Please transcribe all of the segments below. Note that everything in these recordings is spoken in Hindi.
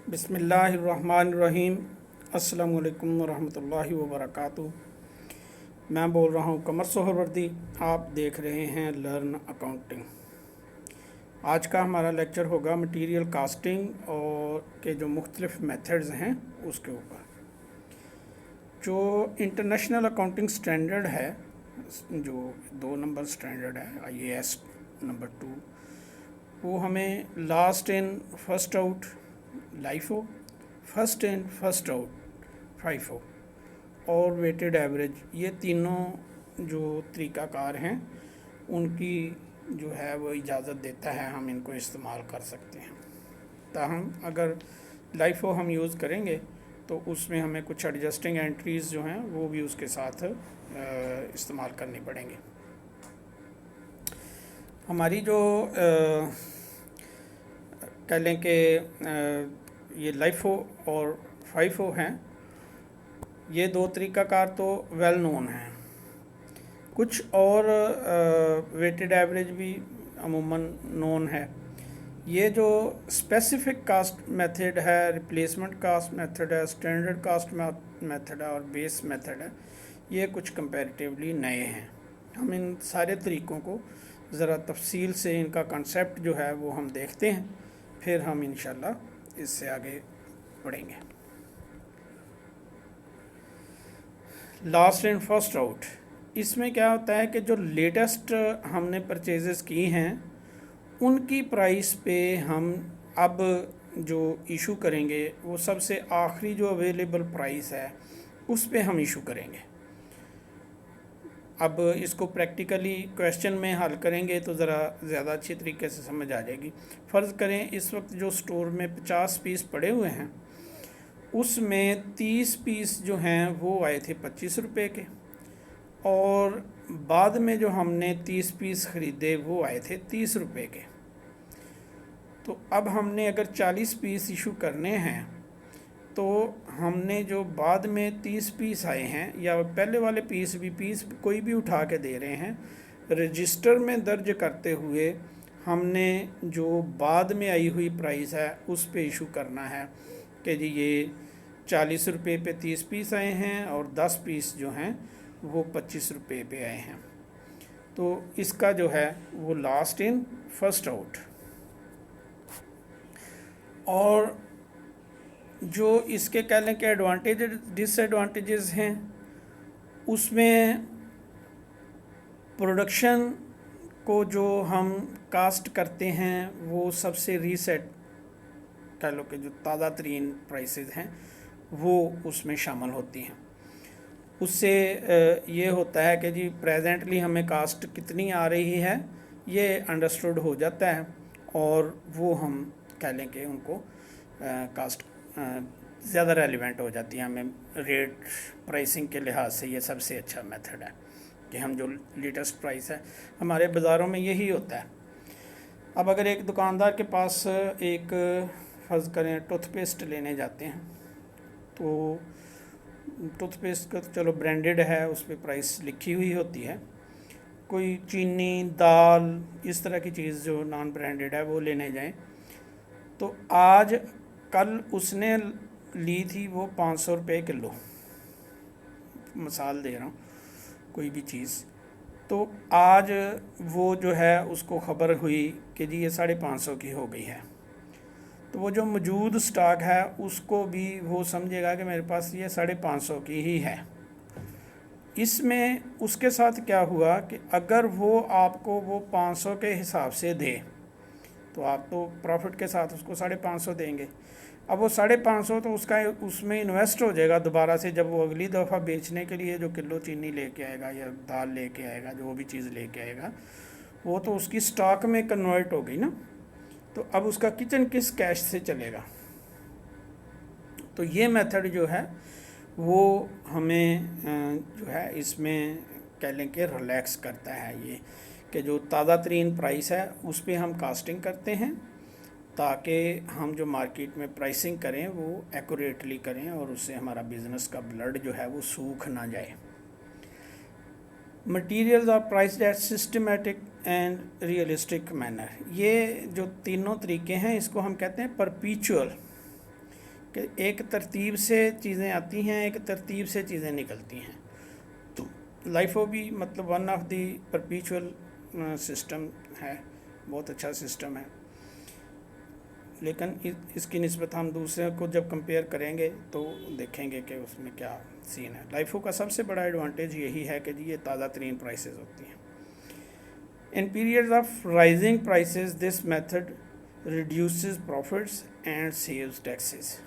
बिस्मिल्लाहिर्रहमानिर्रहीम। अस्सलामु अलैकुम वरहमतुल्लाहि वबरकातुहू। मैं बोल रहा हूँ कमर सोहरवर्दी। आप देख रहे हैं लर्न अकाउंटिंग। आज का हमारा लेक्चर होगा मटीरियल कास्टिंग और के जो मुख्तलिफ मेथड्स हैं उसके ऊपर। जो इंटरनेशनल अकाउंटिंग स्टैंडर्ड है, जो 2 नंबर स्टैंडर्ड है IAS नंबर 2, वो हमें last in first out LIFO, first in first out FIFO और वेटेड एवरेज, ये तीनों जो तरीक़ाकार हैं उनकी जो है वो इजाज़त देता है, हम इनको इस्तेमाल कर सकते हैं। ताहम अगर LIFO हम यूज़ करेंगे तो उसमें हमें कुछ एडजस्टिंग एंट्रीज़ जो हैं वो भी उसके साथ इस्तेमाल करनी पड़ेंगी। हमारी जो कह लें कि ये LIFO और FIFO हैं, ये दो तरीक़ाकार तो वेल नोन हैं। कुछ और वेटेड एवरेज भी अमूमन नोन है। ये जो स्पेसिफिक कास्ट मेथड है, रिप्लेसमेंट कास्ट मेथड है, स्टैंडर्ड कास्ट मेथड है और बेस मेथड है, ये कुछ कंपैरेटिवली नए हैं। हम इन सारे तरीक़ों को ज़रा तफसील से इनका कंसेप्ट जो है वो हम देखते हैं, फिर हम इंशाल्लाह इससे आगे बढ़ेंगे। लास्ट इन फर्स्ट आउट, इसमें क्या होता है कि जो लेटेस्ट हमने परचेजेस की हैं उनकी प्राइस पे हम अब जो इशू करेंगे वो सबसे आखिरी जो अवेलेबल प्राइस है उस पे हम इशू करेंगे। अब इसको प्रैक्टिकली क्वेश्चन में हल करेंगे तो ज़रा ज़्यादा अच्छी तरीके से समझ आ जाएगी। फ़र्ज़ करें इस वक्त जो स्टोर में 50 पीस पड़े हुए हैं उसमें 30 पीस जो हैं वो आए थे 25 रुपये के, और बाद में जो हमने 30 पीस ख़रीदे वो आए थे 30 रुपये के। तो अब हमने अगर 40 पीस इशू करने हैं तो हमने जो बाद में 30 पीस आए हैं या पहले वाले पीस कोई भी उठा के दे रहे हैं, रजिस्टर में दर्ज करते हुए हमने जो बाद में आई हुई प्राइस है उस पे इशू करना है कि जी ये 40 रुपये पे 30 पीस आए हैं और 10 पीस जो हैं वो 25 रुपये पे आए हैं। तो इसका जो है वो लास्ट इन फर्स्ट आउट। और जो इसके कह लें कि एडवांटेज डिसएडवांटेजेस हैं, उसमें प्रोडक्शन को जो हम कास्ट करते हैं वो सबसे रीसेट कह लो कि जो ताज़ा तरीन प्राइसेस हैं वो उसमें शामिल होती हैं। उससे ये होता है कि जी प्रेजेंटली हमें कास्ट कितनी आ रही है ये अंडरस्टूड हो जाता है, और वो हम कह लें कि उनको कास्ट ज़्यादा रेलिवेंट हो जाती है। हमें रेट प्राइसिंग के लिहाज से ये सबसे अच्छा मेथड है कि हम जो लेटेस्ट प्राइस है, हमारे बाज़ारों में यही होता है। अब अगर एक दुकानदार के पास एक फ़र्ज़ करें टूथपेस्ट लेने जाते हैं, तो टूथपेस्ट का चलो ब्रांडेड है, उस पर प्राइस लिखी हुई होती है। कोई चीनी, दाल, इस तरह की चीज़ जो नॉन ब्रांडेड है वो लेने जाएं, तो आज कल उसने ली थी वो 500 रुपये किलो, मिसाल दे रहा हूँ कोई भी चीज़, तो आज वो जो है उसको ख़बर हुई कि जी ये 550 की हो गई है, तो वो जो मौजूद स्टॉक है उसको भी वो समझेगा कि मेरे पास ये 550 की ही है। इसमें उसके साथ क्या हुआ कि अगर वो आपको वो 500 के हिसाब से दे तो आप तो प्रॉफिट के साथ उसको 550 देंगे। अब वो 550 तो उसका उसमें इन्वेस्ट हो जाएगा दोबारा से, जब वो अगली दफ़ा बेचने के लिए जो किलो चीनी लेके आएगा या दाल लेके आएगा, जो भी चीज़ लेके आएगा, वो तो उसकी स्टॉक में कन्वर्ट हो गई ना। तो अब उसका किचन किस कैश से चलेगा। तो ये मेथड जो है वो हमें जो है इसमें कह लें कि रिलैक्स करता है, ये कि जो ताज़ा तरीन प्राइस है उस पर हम कास्टिंग करते हैं ताकि हम जो मार्केट में प्राइसिंग करें वो एक्यूरेटली करें और उससे हमारा बिज़नेस का ब्लड जो है वो सूख ना जाए। Materials are priced at systematic and realistic manner, ये जो तीनों तरीके हैं इसको हम कहते हैं परपीचुअल। कि एक तरतीब से चीज़ें आती हैं, एक तरतीब से चीज़ें निकलती हैं। तो लाइफो भी मतलब वन ऑफ दी परपीचुअल सिस्टम है, बहुत अच्छा सिस्टम है, लेकिन इसकी निस्बत हम दूसरे को जब कंपेयर करेंगे तो देखेंगे कि उसमें क्या सीन है। लाइफो का सबसे बड़ा एडवांटेज यही है कि जी ये ताज़ा तरीन प्राइसेस होती हैं। In periods of rising prices this method reduces profits and saves taxes.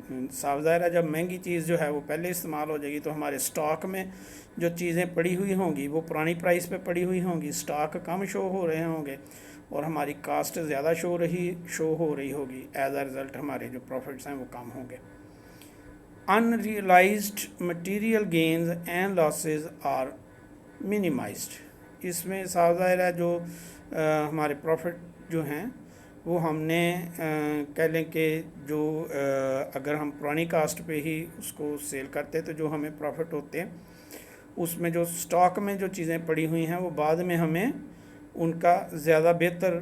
साफ ज़ाहिर है, जब महंगी चीज़ जो है वो पहले इस्तेमाल हो जाएगी तो हमारे स्टॉक में जो चीज़ें पड़ी हुई होंगी वो पुरानी प्राइस पे पड़ी हुई होंगी, स्टॉक कम शो हो रहे होंगे और हमारी कास्ट ज़्यादा शो हो रही होगी। एज आ रिज़ल्ट हमारे जो प्रॉफिट्स हैं वो कम होंगे। Unrealised material gains and losses are minimised. इसमें साफ ज़ाहिर है जो हमारे प्रॉफिट जो हैं वो हमने कह लें कि जो अगर हम पुरानी कास्ट पे ही उसको सेल करते तो जो हमें प्रॉफिट होते हैं उसमें जो स्टॉक में जो चीज़ें पड़ी हुई हैं वो बाद में हमें उनका ज़्यादा बेहतर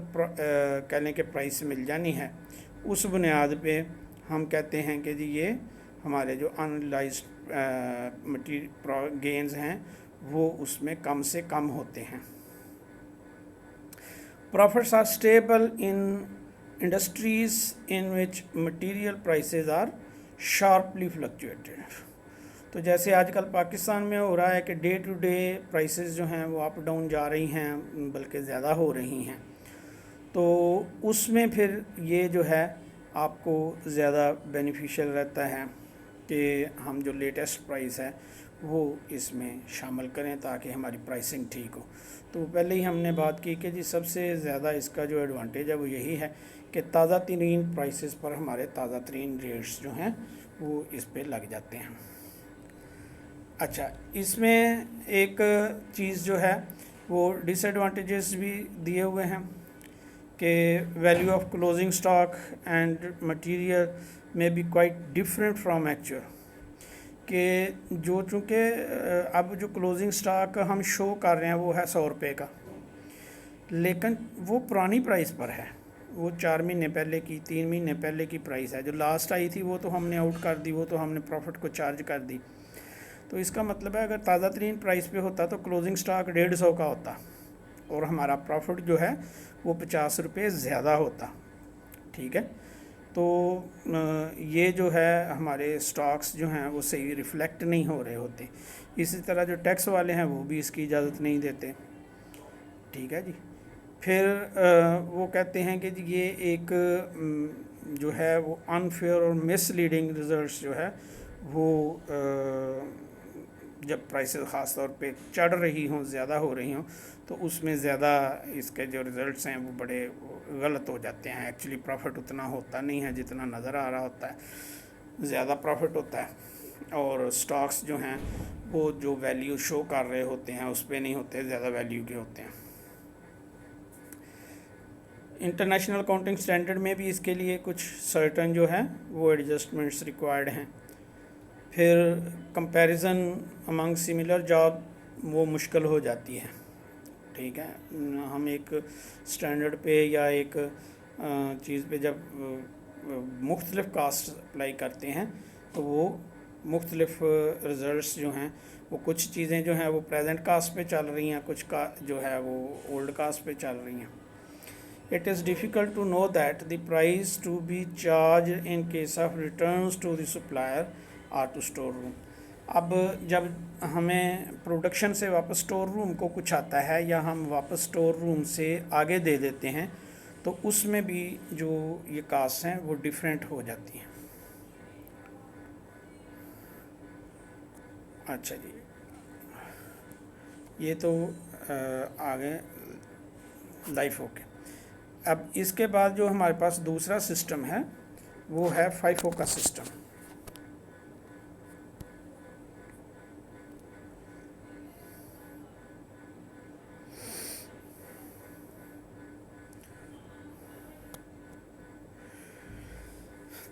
कह लें कि प्राइस मिल जानी है। उस बुनियाद पे हम कहते हैं कि जी ये हमारे जो अनरियलाइज्ड मटीरियल गेन्स हैं वो उसमें कम से कम होते हैं। Profits are stable in industries in which material prices are sharply fluctuated। तो जैसे आजकल पाकिस्तान में हो रहा है कि डे टू डे प्राइसेस जो हैं वो अप डाउन जा रही हैं, बल्कि ज़्यादा हो रही हैं, तो उसमें फिर ये जो है आपको ज़्यादा बेनिफिशियल रहता है कि हम जो लेटेस्ट प्राइस है वो इसमें शामिल करें ताकि हमारी प्राइसिंग ठीक हो। तो पहले ही हमने बात की कि जी सबसे ज़्यादा इसका जो एडवांटेज है वो यही है कि ताज़ा तरीन प्राइसेस पर हमारे ताज़ा तरीन रेट्स जो हैं वो इस पे लग जाते हैं। अच्छा, इसमें एक चीज़ जो है वो डिसएडवांटेजेस भी दिए हुए हैं कि value of closing stock and material में be quite different from actual, कि जो चूँकि अब जो क्लोजिंग स्टॉक हम शो कर रहे हैं वो है 100 रुपये का, लेकिन वो पुरानी प्राइस पर है, वो 4 महीने पहले की 3 महीने पहले की प्राइस है। जो लास्ट आई थी वो तो हमने आउट कर दी, वो तो हमने प्रॉफिट को चार्ज कर दी। तो इसका मतलब है अगर ताज़ा तरीन प्राइस पे होता तो क्लोजिंग स्टॉक 150 का होता और हमारा प्रॉफिट जो है वो 50 रुपये ज़्यादा होता। ठीक है, तो ये जो है हमारे स्टॉक्स जो हैं वो सही रिफ़्लेक्ट नहीं हो रहे होते। इसी तरह जो टैक्स वाले हैं वो भी इसकी इजाज़त नहीं देते। ठीक है जी, फिर वो कहते हैं कि ये एक जो है वो अनफेयर और मिसलीडिंग रिजल्ट्स जो है वो जब प्राइसेस ख़ास तौर पे चढ़ रही हों, ज़्यादा हो रही हों, तो उसमें ज़्यादा इसके जो रिज़ल्ट्स हैं वो बड़े गलत हो जाते हैं। एक्चुअली प्रॉफिट उतना होता नहीं है जितना नज़र आ रहा होता है, ज़्यादा प्रॉफिट होता है और स्टॉक्स जो हैं वो जो वैल्यू शो कर रहे होते हैं उस पर नहीं होते, ज़्यादा वैल्यू के होते हैं। इंटरनेशनल अकाउंटिंग स्टैंडर्ड में भी इसके लिए कुछ सर्टन जो है वो एडजस्टमेंट्स रिक्वायर्ड हैं। फिर कंपैरिजन अमंग सिमिलर जॉब वो मुश्किल हो जाती है। ठीक है, हम एक स्टैंडर्ड पे या एक चीज़ पे जब मुख्तलिफ कास्ट अप्लाई करते हैं तो वो मुख्तलिफ रिज़ल्ट्स जो हैं वो कुछ चीज़ें जो हैं वो प्रेजेंट कास्ट पे चल रही हैं, कुछ का जो है वो ओल्ड कास्ट पे चल रही हैं। It is difficult to know that the price to be charged in case of returns to the supplier or to store room। अब जब हमें प्रोडक्शन से वापस स्टोर रूम को कुछ आता है या हम वापस स्टोर रूम से आगे दे देते हैं तो उसमें भी जो ये कास्ट हैं वो डिफरेंट हो जाती हैं। अच्छा जी, ये तो आगे लाइफ ओके। अब इसके बाद जो हमारे पास दूसरा सिस्टम है वो है फाइफो का सिस्टम।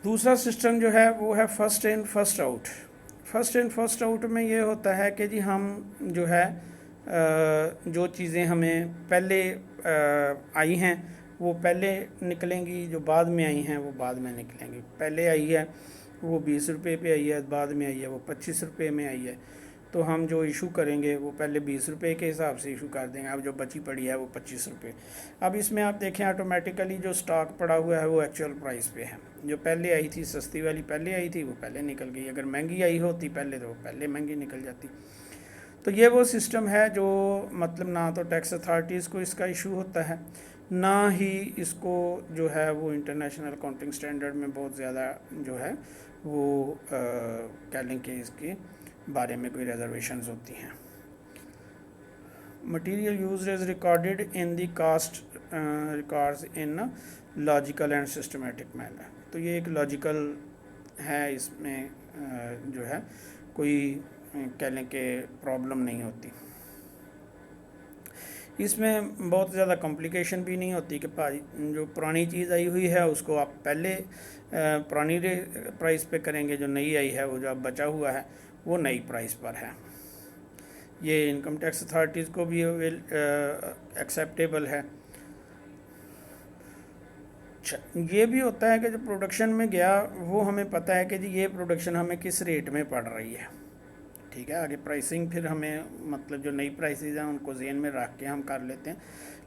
दूसरा सिस्टम जो है वो है first in first out. First in first out में ये होता है कि जी हम जो है जो चीज़ें हमें पहले आई हैं वो पहले निकलेंगी, जो बाद में आई हैं वो बाद में निकलेंगी। पहले आई है वो 20 रुपये पे आई है, बाद में आई है वो 25 रुपये में आई है। तो हम जो इशू करेंगे वो पहले 20 रुपये के हिसाब से इशू कर देंगे, अब जो बची पड़ी है वो 25 रुपये। अब इसमें आप देखें ऑटोमेटिकली जो स्टॉक पड़ा हुआ है वो एक्चुअल प्राइस पे है। जो पहले आई थी सस्ती वाली पहले आई थी वो पहले निकल गई, अगर महंगी आई होती पहले तो वो पहले महंगी निकल जाती। तो ये वो सिस्टम है जो मतलब ना तो टैक्स अथॉरिटीज़ को इसका इशू होता है, ना ही इसको जो है वो इंटरनेशनल अकाउंटिंग स्टैंडर्ड में बहुत ज़्यादा जो है वो कह लें कि इसके बारे में कोई रिजर्वेशंस होती हैं। Material used is recorded in the cost records in logical and systematic manner. तो ये एक लॉजिकल है, इसमें जो है कोई कह लें कि प्रॉब्लम नहीं होती। इसमें बहुत ज़्यादा कॉम्प्लिकेशन भी नहीं होती कि भाई जो पुरानी चीज़ आई हुई है उसको आप पहले पुरानी प्राइस पे करेंगे, जो नई आई है वो जो अब बचा हुआ है वो नई प्राइस पर है। ये इनकम टैक्स अथॉरिटीज़ को भी एक्सेप्टेबल है। अच्छा, ये भी होता है कि जो प्रोडक्शन में गया वो हमें पता है कि जी ये प्रोडक्शन हमें किस रेट में पड़ रही है, ठीक है। आगे प्राइसिंग फिर हमें मतलब जो नई प्राइसेस हैं उनको ज़हन में रख के हम कर लेते हैं,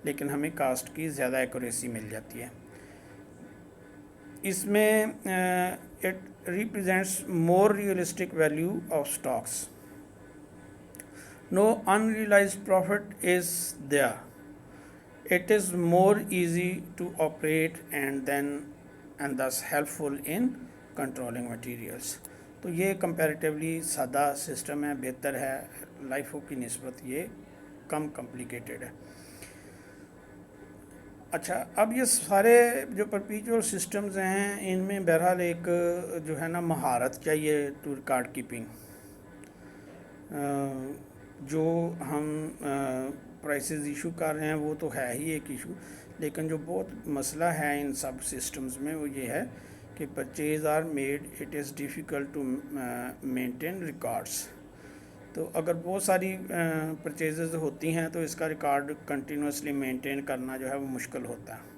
लेकिन हमें कास्ट की ज़्यादा एक्यूरेसी मिल जाती है। इसमें it represents more realistic value of stocks. No unrealised profit is there, it is more easy to operate and thus helpful in controlling materials। तो ये कंपैरेटिवली सादा सिस्टम है, बेहतर है, लाइफो की निस्बत ये कम कॉम्प्लिकेटेड है। अच्छा, अब ये सारे जो परपीचुअल सिस्टम्स हैं इनमें बहरहाल एक जो है ना महारत चाहिए टू रिकॉर्ड कीपिंग। जो हम प्राइसेस इशू कर रहे हैं वो तो है ही एक इशू, लेकिन जो बहुत मसला है इन सब सिस्टम्स में वो ये है कि purchase are made, it is difficult to maintain records. तो अगर बहुत सारी परचेजेस होती हैं तो इसका रिकॉर्ड कंटिन्यूसली मेंटेन करना जो है वो मुश्किल होता है।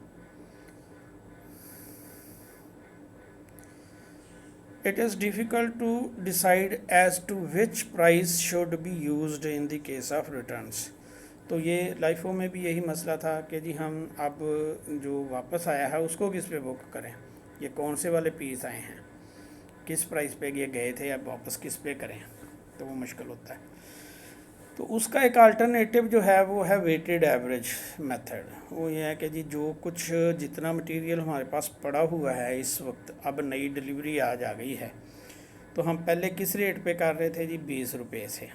It is difficult to decide as to which price should be used in the case of returns। तो ये लाइफो में भी यही मसला था कि जी हम अब जो वापस आया है उसको किस पे बुक करें, ये कौन से वाले पीस आए हैं, किस प्राइस पे ये गए थे, अब वापस किस पे करें, तो वो मुश्किल होता है। तो उसका एक अल्टरनेटिव जो है वो है वेटेड एवरेज मेथड। वो ये है कि जी जो कुछ जितना मटेरियल हमारे पास पड़ा हुआ है इस वक्त, अब नई डिलीवरी आज आ गई है, तो हम पहले किस रेट पे कर रहे थे जी 20 रुपये से।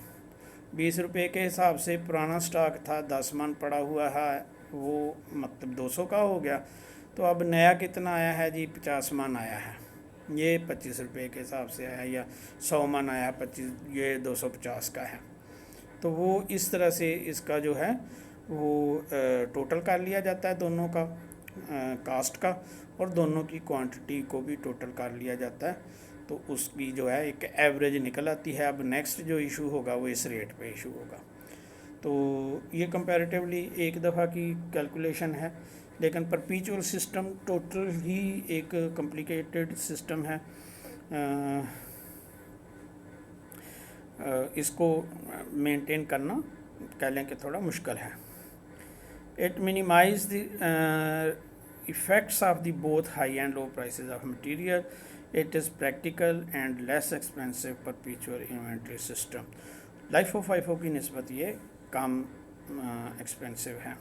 20 रुपये के हिसाब से पुराना स्टॉक था 10 मन पड़ा हुआ है, वो मतलब 200 का हो गया। तो अब नया कितना आया है जी 50 मन आया है, ये 25 रुपये के हिसाब से आया, या 100 मन आया 25, ये 250 का है। तो वो इस तरह से इसका जो है वो टोटल कर लिया जाता है दोनों का कास्ट का, और दोनों की क्वांटिटी को भी टोटल कर लिया जाता है। तो उसकी जो है एक एवरेज निकल आती है। अब नेक्स्ट जो इशू होगा वो इस रेट पे इशू होगा। तो ये कंपैरेटिवली एक दफ़ा की कैलकुलेशन है, लेकिन परपीचुअल सिस्टम टोटल ही एक कॉम्प्लिकेटेड सिस्टम है। इसको मेंटेन करना कह लें कि थोड़ा मुश्किल है। It minimise the effects of the both high and low prices of material. It is practical and less expensive परपीचुअल inventory system. LIFO FIFO की निस्बत ये कम एक्सपेंसिव है।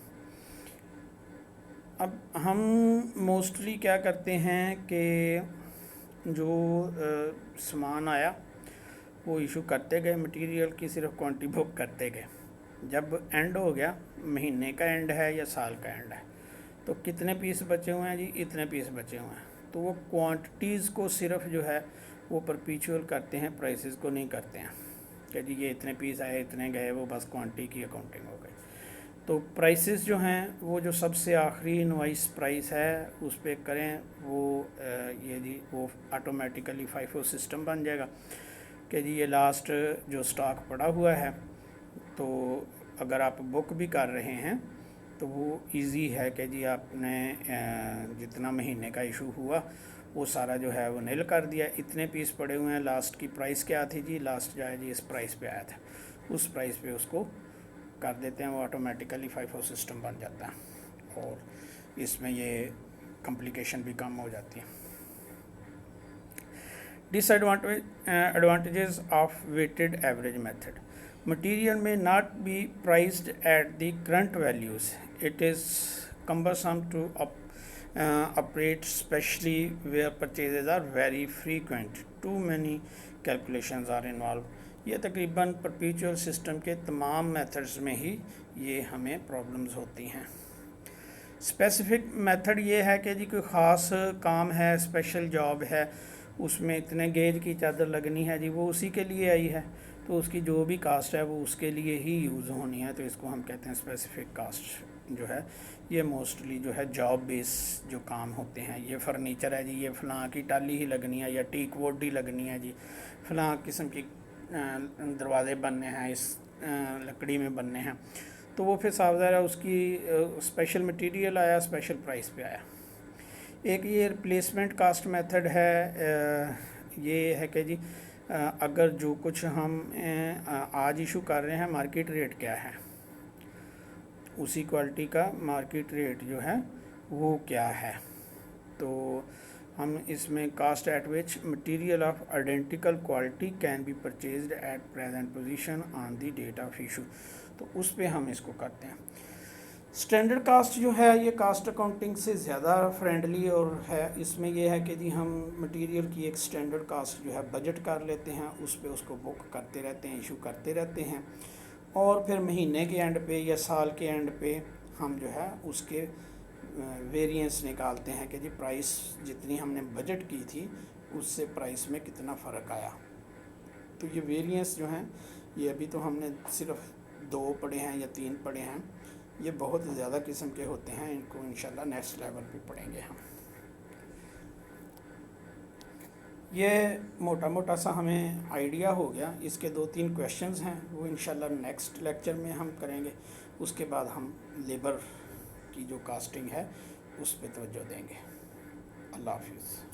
अब हम मोस्टली क्या करते हैं कि जो सामान आया वो इशू करते गए, मटेरियल की सिर्फ क्वांटिटी बुक करते गए। जब एंड हो गया, महीने का एंड है या साल का एंड है, तो कितने पीस बचे हुए हैं जी, इतने पीस बचे हुए हैं। तो वो क्वांटिटीज़ को सिर्फ जो है वो परपीचुअल करते हैं, प्राइसेस को नहीं करते हैं कि जी ये इतने पीस आए इतने गए, वो बस क्वांटिटी की अकाउंटिंग हो गई। तो प्राइसेस जो हैं वो जो सबसे आखिरी इनवाइस प्राइस है उस पर करें, वो ये जी वो ऑटोमेटिकली फाइफो सिस्टम बन जाएगा कि जी ये लास्ट जो स्टॉक पड़ा हुआ है, तो अगर आप बुक भी कर रहे हैं तो वो इजी है कि जी आपने जितना महीने का इशू हुआ वो सारा जो है वो नील कर दिया। इतने पीस पड़े हुए हैं, लास्ट की प्राइस क्या थी जी, लास्ट जो है जी इस प्राइस पे आया था, उस प्राइस पे उसको कर देते हैं, वो ऑटोमेटिकली FIFO सिस्टम बन जाता है और इसमें ये कॉम्प्लिकेशन भी कम हो जाती है। Disadvantages of weighted average method. Material may not be priced at the current values. It is cumbersome to operate, especially where purchases are very frequent. Too many calculations are involved. ये तकरीबन परपेचुअल सिस्टम के तमाम मेथड्स में ही ये हमें प्रॉब्लम्स होती हैं। स्पेसिफिक मेथड ये है कि जी कोई ख़ास काम है, स्पेशल जॉब है, उसमें इतने गेज की चादर लगनी है जी, वो उसी के लिए आई है, तो उसकी जो भी कास्ट है वो उसके लिए ही यूज़ होनी है, तो इसको हम कहते हैं स्पेसिफिक कास्ट जो है। ये मोस्टली जो है जॉब बेस जो काम होते हैं, ये फर्नीचर है जी, ये फ़लाँ की टाली ही लगनी है या टीक वुड ही लगनी है जी, फ़लाँ किस्म की दरवाज़े बनने हैं, इस लकड़ी में बनने हैं, तो वो फिर साफ ज़ाहिर है उसकी स्पेशल मटेरियल आया, स्पेशल प्राइस पे आया। एक ये रिप्लेसमेंट कास्ट मेथड है, ये है कि जी अगर जो कुछ हम आज इशू कर रहे हैं मार्केट रेट क्या है, उसी क्वालिटी का मार्केट रेट जो है वो क्या है, तो हम इसमें cost at which material of identical quality can be purchased at present position on the date of issue, तो उस पे हम इसको करते हैं। स्टैंडर्ड कास्ट जो है ये कास्ट अकाउंटिंग से ज़्यादा फ्रेंडली और है, इसमें यह है कि जी हम मटेरियल की एक स्टैंडर्ड कास्ट जो है बजट कर लेते हैं, उस पे उसको बुक करते रहते हैं, इशू करते रहते हैं, और फिर महीने के एंड पे या साल के एंड पे हम जो है उसके वेरिएंस निकालते हैं कि जी प्राइस जितनी हमने बजट की थी उससे प्राइस में कितना फ़र्क आया। तो ये वेरिएंस जो हैं ये अभी तो हमने सिर्फ 2 पढ़े हैं या 3 पढ़े हैं, ये बहुत ज़्यादा किस्म के होते हैं, इनको इंशाल्लाह नेक्स्ट लेवल पे पढ़ेंगे हम। ये मोटा मोटा सा हमें आइडिया हो गया, इसके 2-3 क्वेश्चंस हैं, वो इंशाल्लाह नेक्स्ट लेक्चर में हम करेंगे। उसके बाद हम लेबर की जो कास्टिंग है उस पर तवज्जो देंगे। अल्लाह हाफिज़।